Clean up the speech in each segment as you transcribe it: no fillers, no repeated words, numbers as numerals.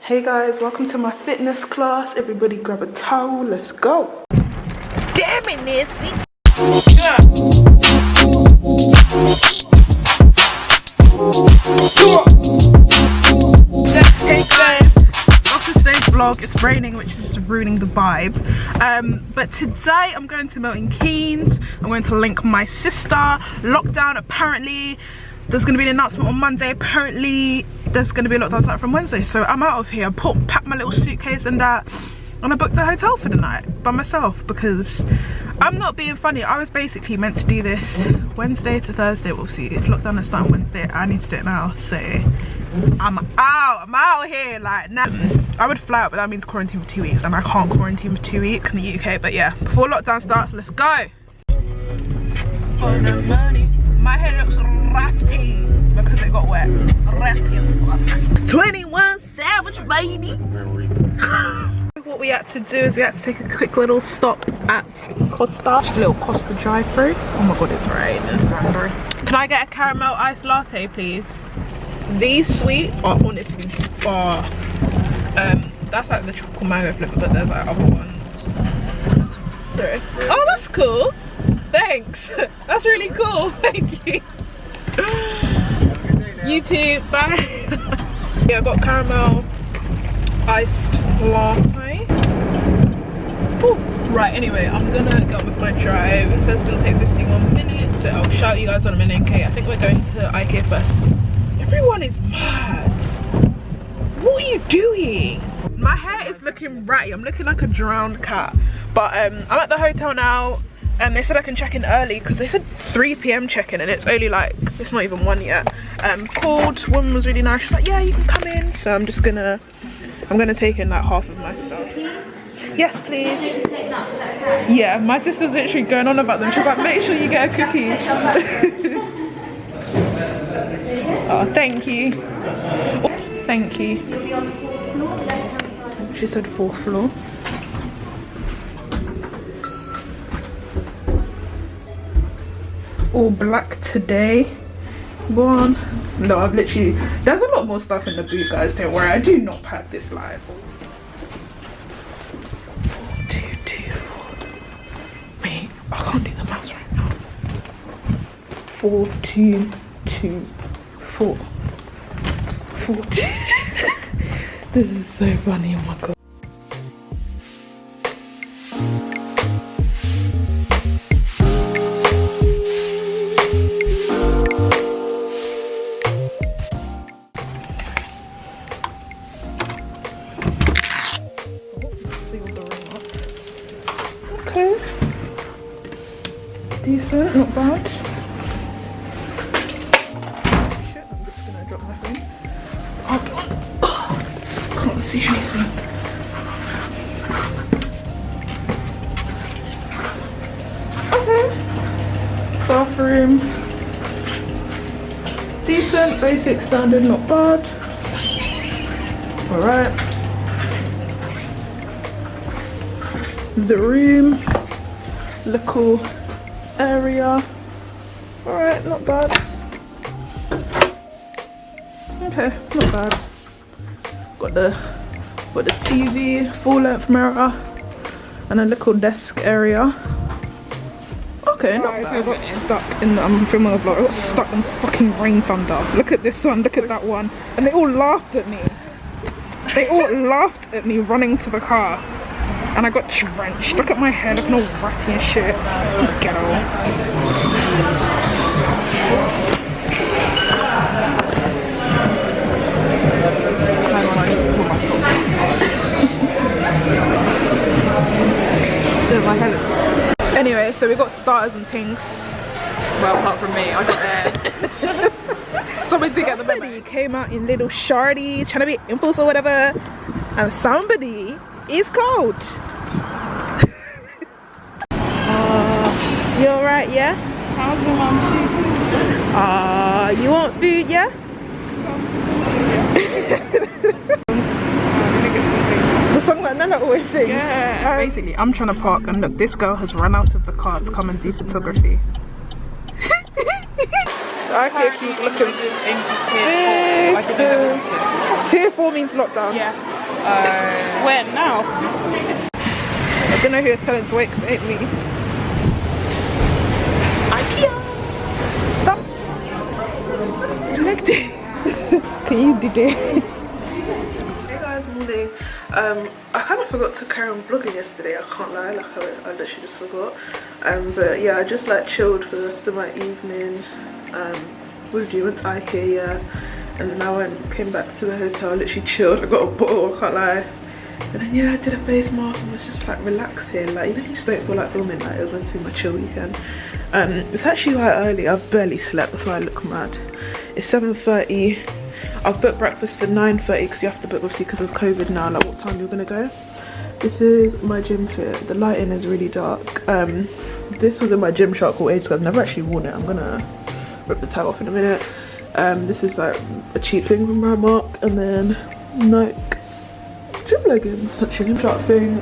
Hey guys, welcome to my fitness class. Everybody grab a towel, let's go. Damn it, Nesby. Hey guys, welcome to today's vlog. It's raining, which is just ruining the vibe. But today I'm going to Milton Keynes. I'm going to link my sister. Lockdown, apparently. There's going to be an announcement on Monday. Apparently there's going to be a lockdown starting from Wednesday, so I'm out of here. Packed my little suitcase and I booked a hotel for the night by myself because I'm not being funny. I was basically meant to do this Wednesday to Thursday. Obviously if lockdown is starting Wednesday, I need to do it now, so I'm out here. Like, now I would fly out, but that means quarantine for 2 weeks, and I can't quarantine for 2 weeks in the UK. But yeah, before lockdown starts, let's go. My hair looks ratty because it got wet. Ratty as fuck. 21 Savage, baby. What we had to do is we had to take a quick little stop at Costa. A little Costa drive-through. Oh my god, it's raining. Can I get a caramel iced latte, please? These sweet are honestly bar. That's like the tropical mango flavour, but there's like other ones. Sorry. Oh, that's cool. Thanks. That's really cool. Thank you. You too. Bye. Yeah, I got caramel iced latte. Ooh. Right, anyway, I'm gonna get on with my drive. It says it's gonna take 51 minutes, so I'll shout you guys on a minute. Okay, I think we're going to Ikea first. Everyone is mad. What are you doing? My hair is looking ratty. I'm looking like a drowned cat. But I'm at the hotel now. And they said I can check in early because they said 3 PM check-in, and it's only like, it's not even 1 yet. Called, woman was really nice. She's like, yeah, you can come in. So I'm gonna take in like half of my stuff. Yes, please. Yeah, my sister's literally going on about them. She's like, make sure you get a cookie. Oh, thank you. Oh, thank you. She said 4th floor. All black today. Go on. No, I've literally, there's a lot more stuff in the boot, guys, don't worry. I do not pack this live. 422. Wait, I can't do the maths right now. 4224. 42. This is so funny, oh my god. Okay, decent, not bad. Shit, I'm just gonna drop my phone. Hold on. Oh, can't see anything. Okay, bathroom, decent, basic, standard, not bad. All right. The room, little area. All right, not bad. Okay, not bad. Got the TV, full-length mirror, and a little desk area. Okay, not bad. I got stuck in. I'm filming a vlog. I got stuck in fucking rain thunder. Look at this one. Look at that one. And they all laughed at me. They all laughed at me running to the car. And I got drenched. Look at my hair, looking all ratty and shit. Ghetto. Hang on, I need to pull my socks out. My hair looks right. Anyway, so we got starters and things. Well, apart from me, I got there. Somebody came out in little shorties, trying to be influenced or whatever. And somebody is cold. You alright, yeah? How's your mum? You want food, yeah? The song that Nana always sings. Yeah. Basically, I'm trying to park, and look, this girl has run out of the car to come and do photography. Okay, she's looking. Into tier 4. I didn't know there was a tier 4. Tier 4 means lockdown. Yeah. When? Now? I don't know who is selling to Wakes, it ain't me. Ikea! Leg day. Can you do that? Hey guys, morning. I kind of forgot to carry on vlogging yesterday, I can't lie, like I literally just forgot. But yeah, I just like chilled for the rest of my evening. With you, went to Ikea, and then I came back to the hotel, I literally chilled, I got a bottle, I can't lie. And then yeah, I did a face mask and was just like relaxing, like, you know, you just don't feel like filming, like it was meant to be my chill weekend. It's actually quite early, I've barely slept, that's why I look mad. It's 7:30. I've booked breakfast for 9:30 because you have to book obviously because of COVID now, like what time you're gonna go. This is my gym fit. The lighting is really dark. This was in my gym shop called ages ago. I've never actually worn it. I'm gonna rip the tag off in a minute. This is like a cheap thing from Primark, and then Nike gym leggings, such a gym shop thing.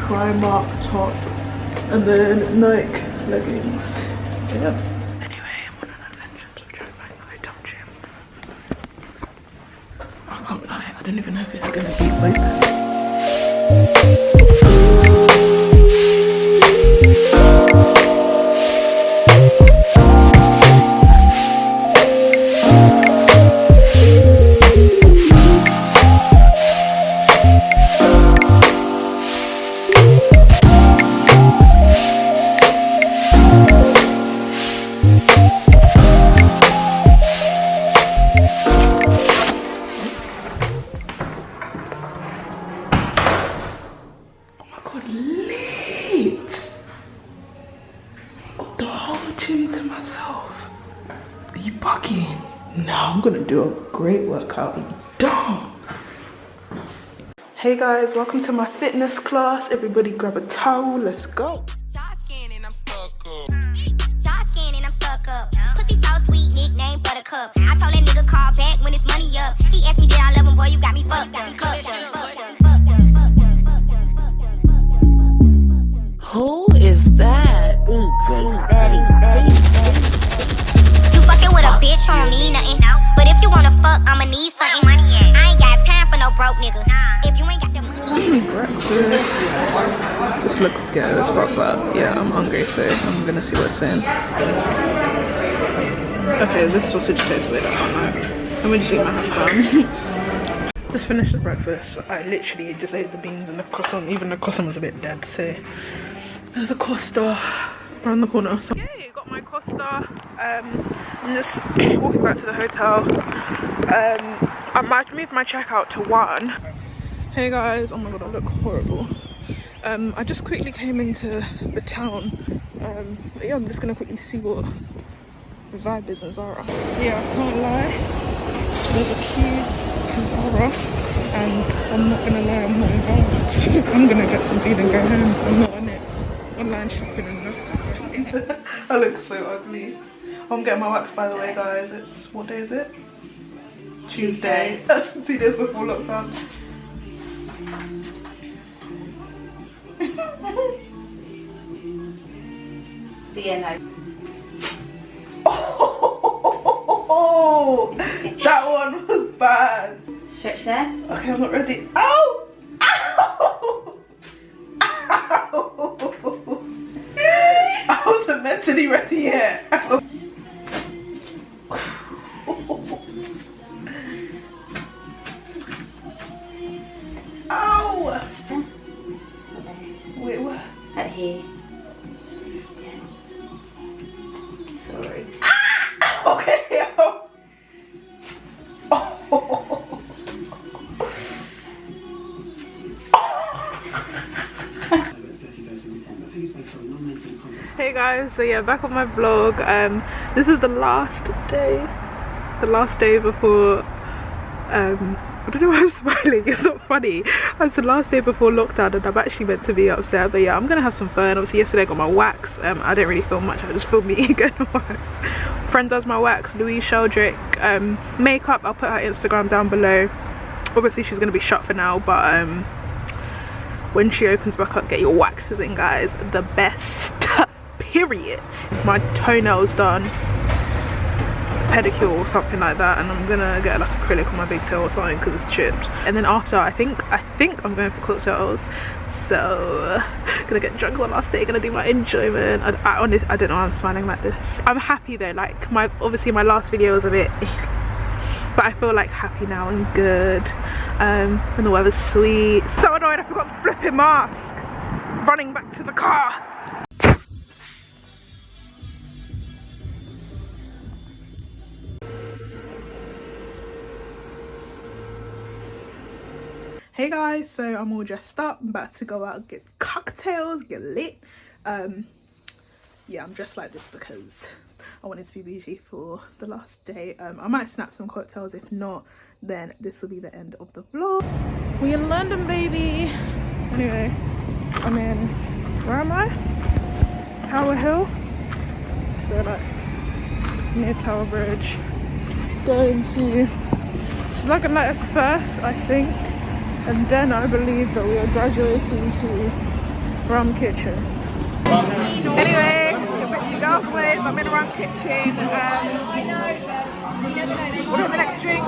Primark top, and then Nike leggings. So yeah. I don't even know if it's gonna be open. I'm gonna do a great workout. Dumb. Hey guys, welcome to my fitness class. Everybody grab a towel, let's go. Shot scanning, I'm stuck up. Pussy so sweet, nickname Buttercup. I told that nigga call back when it's money up. He asked me did I love him, boy, you got me fucked up. Who is that? You fucking with a bitch, don't mean nothing. But if you wanna fuck, I'ma need something. I ain't got time for no broke niggas. If you ain't got the money. Breakfast. This looks good as fuck, but yeah, I'm hungry, so I'm gonna see what's in. Okay, this sausage tastes weird, I can't lie. Let me just eat my hash brown. Just finished the breakfast. I literally just ate the beans and the croissant. Even the croissant was a bit dead, so there's a Costa around the corner. So, yay, got my Costa. I'm just walking back to the hotel. I might move my checkout to 1. Hey guys, oh my god, I look horrible. I just quickly came into the town. But yeah, I'm just gonna quickly see what the vibe is in Zara. Yeah, I can't lie. There's a queue to Zara, and I'm not gonna lie, I'm not involved. I'm gonna get some food and go home. I'm not on it. Online shopping and that's I look so ugly. I'm getting my wax, by the way, guys. It's, what day is it? Tuesday. 2 days before lockdown. Oh, that one was bad. Stretch there. Okay, I'm not ready. Ow! Ow! Ow! I wasn't mentally ready yet. Ow! Wait, what? At here. Sorry. Okay. Oh. Hey guys, so yeah, back on my vlog. This is the last day before I don't know why I'm smiling, it's not funny. It's the last day before lockdown and I'm actually meant to be upset, but yeah, I'm gonna have some fun. Obviously yesterday I got my wax. I didn't really film much, I just filmed me getting a wax. Friend does my wax, Louise Sheldrick. Makeup, I'll put her Instagram down below. Obviously she's gonna be shut for now, but when she opens back up, get your waxes in guys, the best. Period. My toenails done. pedicure or something like that, and I'm gonna get like acrylic on my big toe or something because it's chipped. And then after, I think I'm going for cocktails, so gonna get drunk on the last day, gonna do my enjoyment. I honestly, I don't know why I'm smiling like this. I'm happy though, like obviously my last video was a bit but I feel like happy now and good, and the weather's sweet. So annoyed I forgot the flipping mask. Running back to the car. Hey guys, so I'm all dressed up. I'm about to go out and get cocktails, get lit. Yeah, I'm dressed like this because I wanted to be bougie for the last day. I might snap some cocktails. If not, then this will be the end of the vlog. We in London, baby. Anyway, I'm in, where am I? Tower Hill. So like near Tower Bridge. Going to Slug and Lettuce first, I think. And then I believe that we are graduating to Rum Kitchen. Anyway, you girls ways, I'm in Rum Kitchen. What is the next drink?